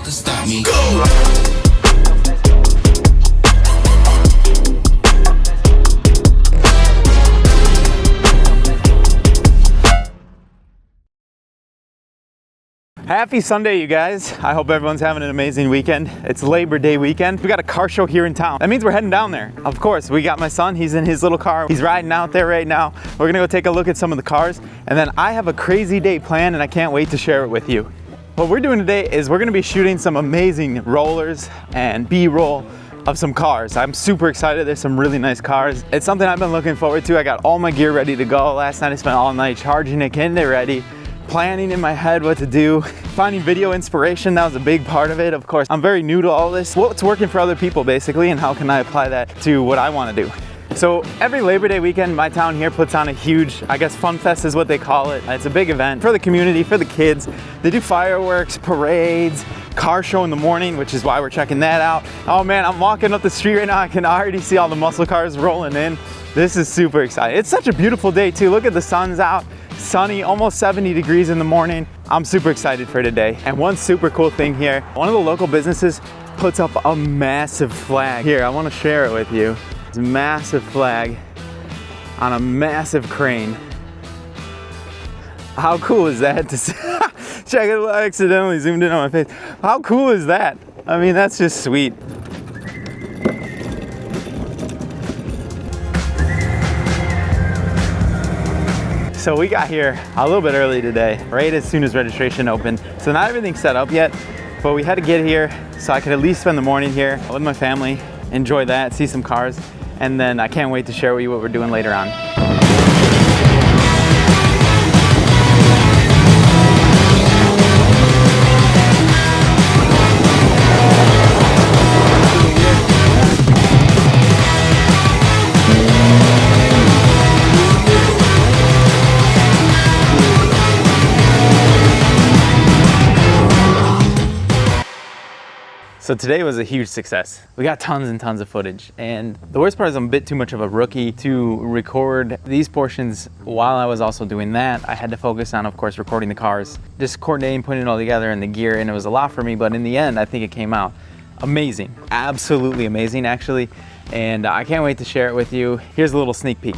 could stop me. Go! Happy Sunday, you guys. I hope everyone's having an amazing weekend. It's Labor Day weekend. We got a car show here in town. That means we're heading down there. Of course, we got my son. He's in his little car. He's riding out there right now. We're gonna go take a look at some of the cars. And then I have a crazy day planned and I can't wait to share it with you. What we're doing today is we're gonna be shooting some amazing rollers and B-roll of some cars. I'm super excited. There's some really nice cars. It's something I've been looking forward to. I got all my gear ready to go. Last night I spent all night charging it, getting it ready, planning in my head what to do, finding video inspiration. That was a big part of it. Of course, I'm very new to all this. What's working for other people basically, and how can I apply that to what I want to do? So every Labor Day weekend, my town here puts on a huge, I guess, fun fest is what they call it. It's a big event for the community, for the kids. They do fireworks, parades, car show in the morning, which is why we're checking that out. Oh man, I'm walking up the street right now. I can already see all the muscle cars rolling in. This is super exciting. It's such a beautiful day too. Look at the sun's out. Sunny, almost 70 degrees in the morning. I'm super excited for today. And one super cool thing here, one of the local businesses puts up a massive flag. Here, I want to share it with you. It's a massive flag on a massive crane. How cool is that to see? Check it, I accidentally zoomed in on my face. How cool is that? I mean, that's just sweet. So we got here a little bit early today, right as soon as registration opened. So not everything's set up yet, but we had to get here so I could at least spend the morning here with my family, enjoy that, see some cars, and then I can't wait to share with you what we're doing later on. So today was a huge success. We got tons and tons of footage. And the worst part is I'm a bit too much of a rookie to record these portions while I was also doing that. I had to focus on, of course, recording the cars, just coordinating, putting it all together in the gear, and it was a lot for me, but in the end, I think it came out amazing. Absolutely amazing, actually. And I can't wait to share it with you. Here's a little sneak peek.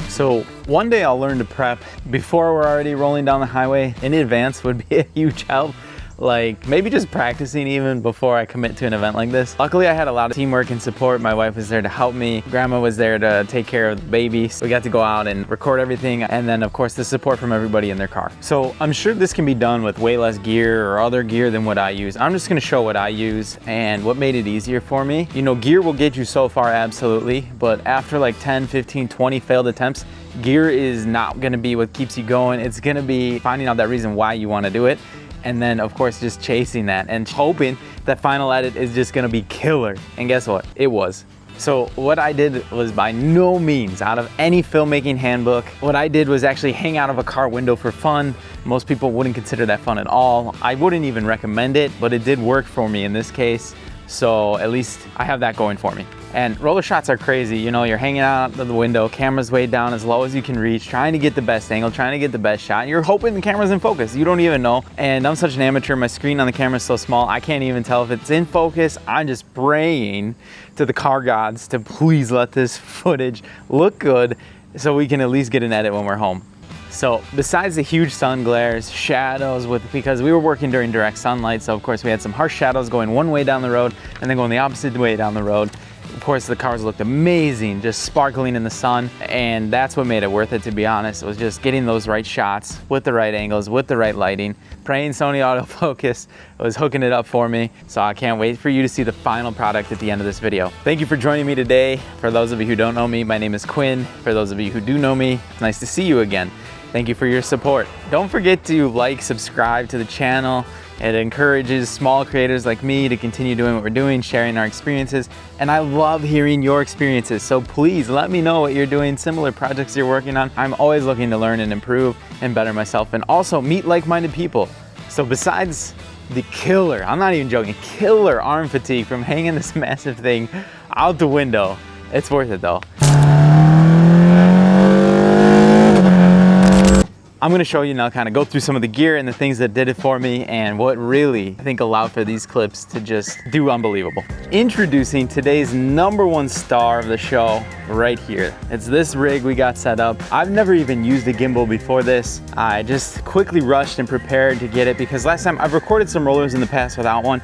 So one day I'll learn to prep before we're already rolling down the highway. In advance would be a huge help. Like maybe just practicing even before I commit to an event like this. Luckily I had a lot of teamwork and support. My wife was there to help me. Grandma was there to take care of the baby. So we got to go out and record everything. And then of course the support from everybody in their car. So I'm sure this can be done with way less gear or other gear than what I use. I'm just gonna show what I use and what made it easier for me. You know, gear will get you so far, absolutely. But after like 10, 15, 20 failed attempts, gear is not gonna be what keeps you going. It's gonna be finding out that reason why you wanna do it. And then of course just chasing that and hoping that final edit is just gonna be killer. And guess what? It was. So what I did was by no means out of any filmmaking handbook. What I did was actually hang out of a car window for fun. Most people wouldn't consider that fun at all. I wouldn't even recommend it, but it did work for me in this case. So at least I have that going for me. And roller shots are crazy. You know, you're hanging out of the window, camera's way down as low as you can reach, trying to get the best angle, trying to get the best shot. You're hoping the camera's in focus. You don't even know. And I'm such an amateur. My screen on the camera is so small, I can't even tell if it's in focus. I'm just praying to the car gods to please let this footage look good so we can at least get an edit when we're home. So besides the huge sun glares, shadows, because we were working during direct sunlight, so of course we had some harsh shadows going one way down the road and then going the opposite way down the road. Of course the cars looked amazing, just sparkling in the sun, and that's what made it worth it, to be honest. It was just getting those right shots with the right angles, with the right lighting. Praying Sony autofocus was hooking it up for me, so I can't wait for you to see the final product at the end of this video. Thank you for joining me today. For those of you who don't know me, my name is Quinn. For those of you who do know me, it's nice to see you again. Thank you for your support. Don't forget to like, subscribe to the channel. It encourages small creators like me to continue doing what we're doing, sharing our experiences. And I love hearing your experiences. So please let me know what you're doing, similar projects you're working on. I'm always looking to learn and improve and better myself and also meet like-minded people. So besides the killer, I'm not even joking, killer arm fatigue from hanging this massive thing out the window, it's worth it though. I'm gonna show you now, kind of go through some of the gear and the things that did it for me and what really, I think, allowed for these clips to just do unbelievable. Introducing today's #1 star of the show right here. It's this rig we got set up. I've never even used a gimbal before this. I just quickly rushed and prepared to get it because last time I've recorded some rollers in the past without one.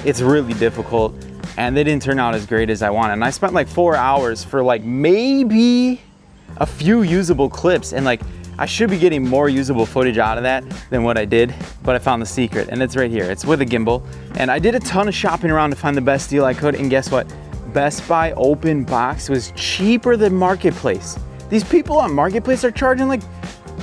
It's really difficult and they didn't turn out as great as I wanted. And I spent like 4 hours for like maybe a few usable clips, and like I should be getting more usable footage out of that than what I did, but I found the secret and it's right here. It's with a gimbal. And I did a ton of shopping around to find the best deal I could, and guess what? Best Buy open box was cheaper than Marketplace. These people on Marketplace are charging like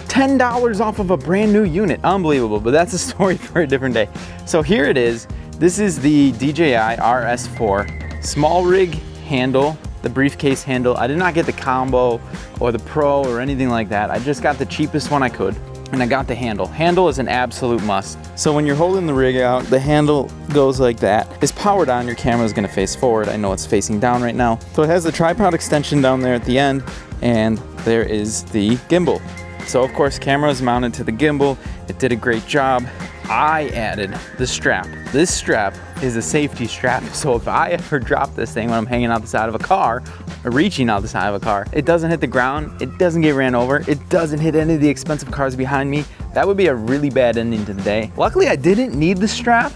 $10 off of a brand new unit. Unbelievable, but that's a story for a different day. So here it is. This is the DJI RS4 small rig handle, the briefcase handle. I did not get the combo or the pro or anything like that. I just got the cheapest one I could, and I got the handle. Handle is an absolute must. So when you're holding the rig out, the handle goes like that. It's powered on, your camera is gonna face forward. I know it's facing down right now. So it has the tripod extension down there at the end, and there is the gimbal. So of course, camera is mounted to the gimbal. It did a great job. I added the strap. This strap is a safety strap, so if I ever drop this thing when I'm hanging out the side of a car, or reaching out the side of a car, it doesn't hit the ground, it doesn't get ran over, it doesn't hit any of the expensive cars behind me. That would be a really bad ending to the day. Luckily, I didn't need the strap,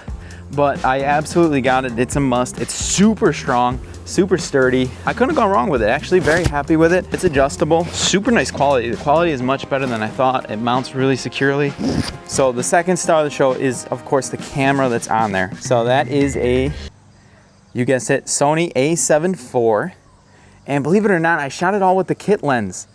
but I absolutely got it. It's a must. It's super strong, super sturdy. I couldn't go wrong with it. Actually, very happy with it. It's adjustable, super nice quality. The quality is much better than I thought. It mounts really securely. So the second star of the show is, of course, the camera that's on there. So that is a, you guessed it, Sony A7 IV. And believe it or not, I shot it all with the kit lens.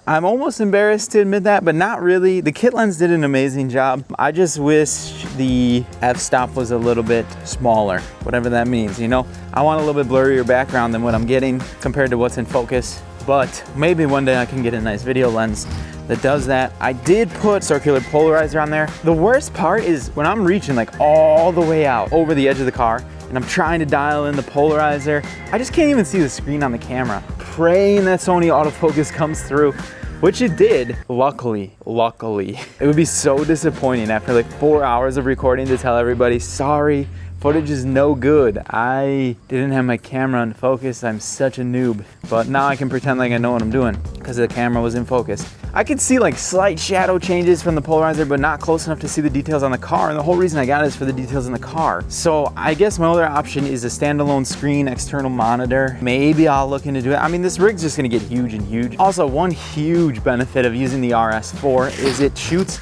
I'm almost embarrassed to admit that, but not really. The kit lens did an amazing job. I just wish the f-stop was a little bit smaller, whatever that means, you know? I want a little bit blurrier background than what I'm getting compared to what's in focus, but maybe one day I can get a nice video lens that does that. I did put circular polarizer on there. The worst part is when I'm reaching like all the way out over the edge of the car and I'm trying to dial in the polarizer, I just can't even see the screen on the camera. Praying that Sony autofocus comes through, which it did, luckily. It would be so disappointing after like 4 hours of recording to tell everybody, sorry, footage is no good. I didn't have my camera in focus. I'm such a noob. But now I can pretend like I know what I'm doing because the camera was in focus. I could see like slight shadow changes from the polarizer, but not close enough to see the details on the car. And the whole reason I got it is for the details in the car. So I guess my other option is a standalone screen, external monitor. Maybe I'll look into it. I mean, this rig's just gonna get huge and huge. Also, one huge benefit of using the RS4 is it shoots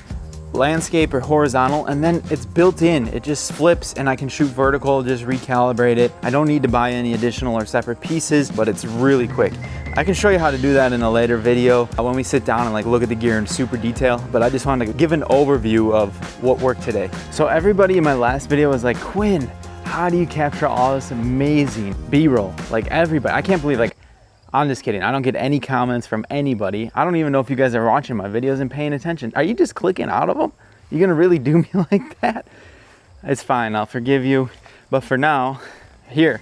landscape or horizontal, and then it's built in. It just flips and I can shoot vertical, just recalibrate it. I don't need to buy any additional or separate pieces, but it's really quick. I can show you how to do that in a later video when we sit down and like look at the gear in super detail, but I just wanted to give an overview of what worked today. So everybody in my last video was like, Quinn, how do you capture all this amazing B-roll? Like everybody, I can't believe, like, I'm just kidding. I don't get any comments from anybody. I don't even know if you guys are watching my videos and paying attention. Are you just clicking out of them? You gonna really do me like that? It's fine, I'll forgive you. But for now, here,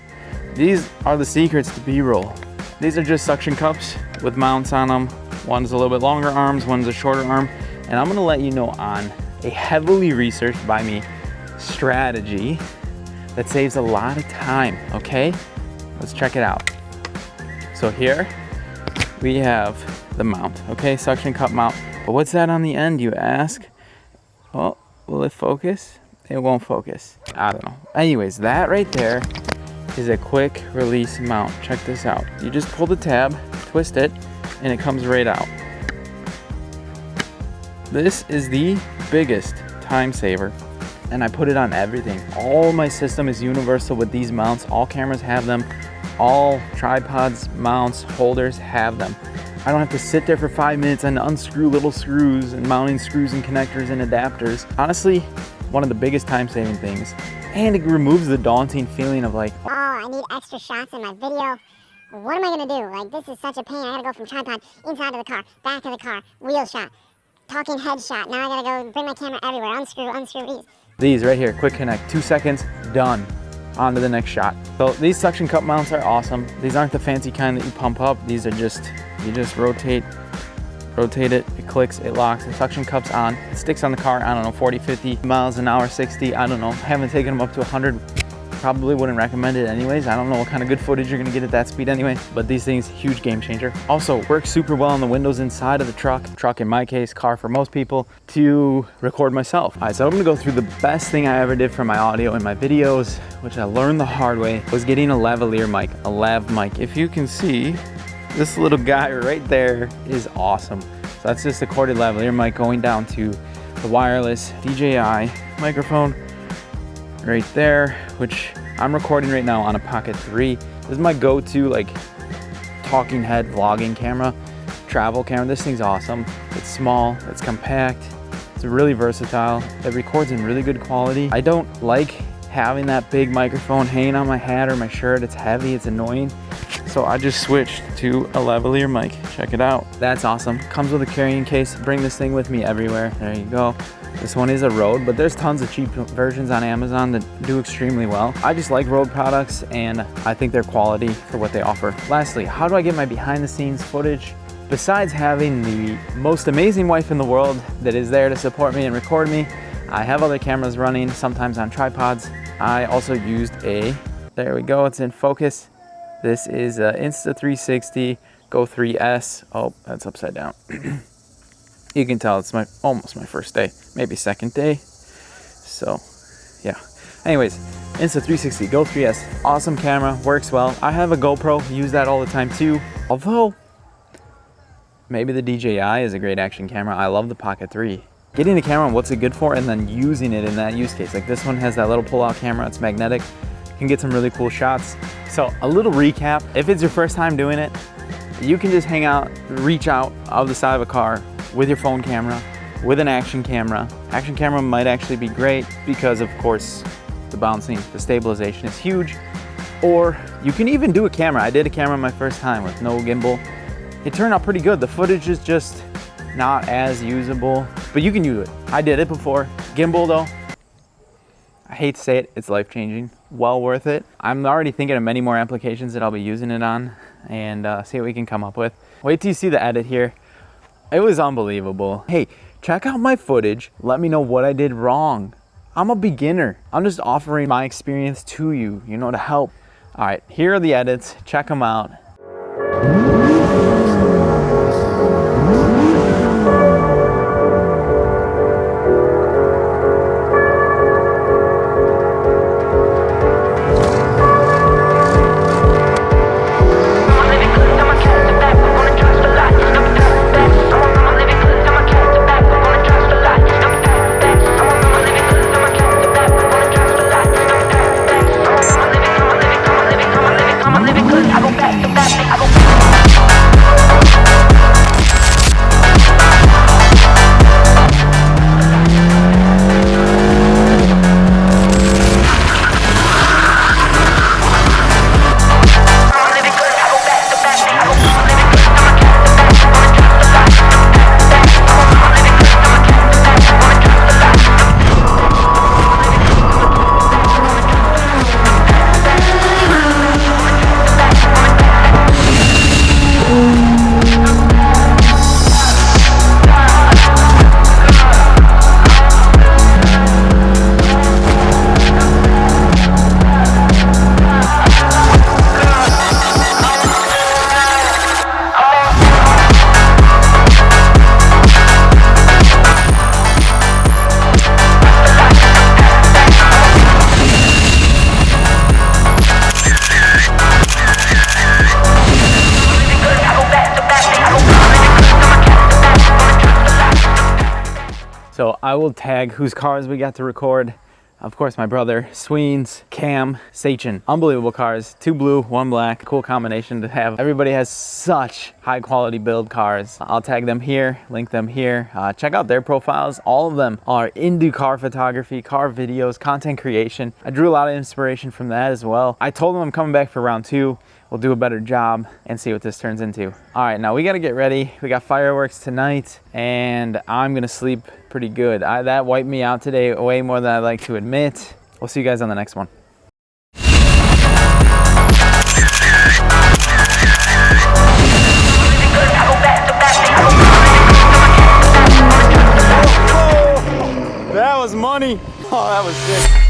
these are the secrets to B-roll. These are just suction cups with mounts on them. One's a little bit longer arms, one's a shorter arm. And I'm gonna let you know on a heavily researched by me strategy that saves a lot of time, okay? Let's check it out. So here we have the mount, okay? Suction cup mount. But what's that on the end, you ask? Oh, will it focus? It won't focus. I don't know. Anyways, that right there is a quick release mount. Check this out. You just pull the tab, twist it, and it comes right out. This is the biggest time saver, and I put it on everything. All my system is universal with these mounts. All cameras have them. All tripods, mounts, holders have them. I don't have to sit there for 5 minutes and unscrew little screws and mounting screws and connectors and adapters. Honestly, one of the biggest time-saving things. And it removes the daunting feeling of like, oh, I need extra shots in my video. What am I gonna do? Like, this is such a pain. I gotta go from tripod, inside of the car, back of the car, wheel shot, talking head shot. Now I gotta go bring my camera everywhere, unscrew. These right here, quick connect, 2 seconds, done. On to the next shot. So these suction cup mounts are awesome. These aren't the fancy kind that you pump up. These are just, you just rotate rotate it, it clicks, it locks, the suction cup's on, it sticks on the car, I don't know, 40, 50 miles an hour, 60, I don't know. Haven't taken them up to 100. Probably wouldn't recommend it anyways. I don't know what kind of good footage you're gonna get at that speed anyway, but these things, huge game changer. Also works super well on the windows inside of the truck in my case, car for most people, to record myself. All right, so I'm gonna go through the best thing I ever did for my audio in my videos, which I learned the hard way, was getting a lavalier mic, a lav mic. If you can see, this little guy right there is awesome. So that's just a corded lavalier mic going down to the wireless DJI microphone right there, which I'm recording right now on a Pocket 3. This is my go-to like talking head vlogging camera, travel camera. This thing's awesome. It's small, it's compact, it's really versatile. It records in really good quality. I don't like having that big microphone hanging on my hat or my shirt. It's heavy, it's annoying. So I just switched to a lavalier mic. Check it out. That's awesome. Comes with a carrying case. Bring this thing with me everywhere. There you go. This one is a Rode, but there's tons of cheap versions on Amazon that do extremely well. I just like Rode products and I think they're quality for what they offer. Lastly, how do I get my behind the scenes footage? Besides having the most amazing wife in the world that is there to support me and record me, I have other cameras running, sometimes on tripods. I also used there we go, it's in focus. This is a Insta360 Go 3S. Oh, that's upside down. You can tell it's almost my first day, maybe second day. So yeah, anyways, Insta360 Go 3S, awesome camera, works well. I have a GoPro, use that all the time too. Although, maybe the DJI is a great action camera. I love the Pocket 3. Getting the camera, what's it good for, and then using it in that use case. Like this one has that little pull-out camera, it's magnetic. You can get some really cool shots. So a little recap, if it's your first time doing it, you can just hang out, reach out of the side of a car with your phone camera, with an action camera. Action camera might actually be great because of course the bouncing, the stabilization is huge. Or you can even do a camera. I did a camera my first time with no gimbal. It turned out pretty good. The footage is just not as usable, but you can use it. I did it before. Gimbal though, I hate to say it, it's life-changing. Well worth it. I'm already thinking of many more applications that I'll be using it on and see what we can come up with. Wait till you see the edit here. It was unbelievable. Hey, check out my footage. Let me know what I did wrong. I'm a beginner. I'm just offering my experience to you, you know, to help. All right, here are the edits. Check them out. So I will tag whose cars we got to record. Of course, my brother, Sweens, Cam, Sachin. Unbelievable cars, 2 blue, 1 black. Cool combination to have. Everybody has such high quality build cars. I'll tag them here, link them here. Check out their profiles. All of them are into car photography, car videos, content creation. I drew a lot of inspiration from that as well. I told them I'm coming back for round 2. We'll do a better job and see what this turns into. All right, now we gotta get ready. We got fireworks tonight and I'm gonna sleep pretty good. That wiped me out today way more than I like to admit. We'll see you guys on the next one. I go back to back. That was money. Oh, that was sick.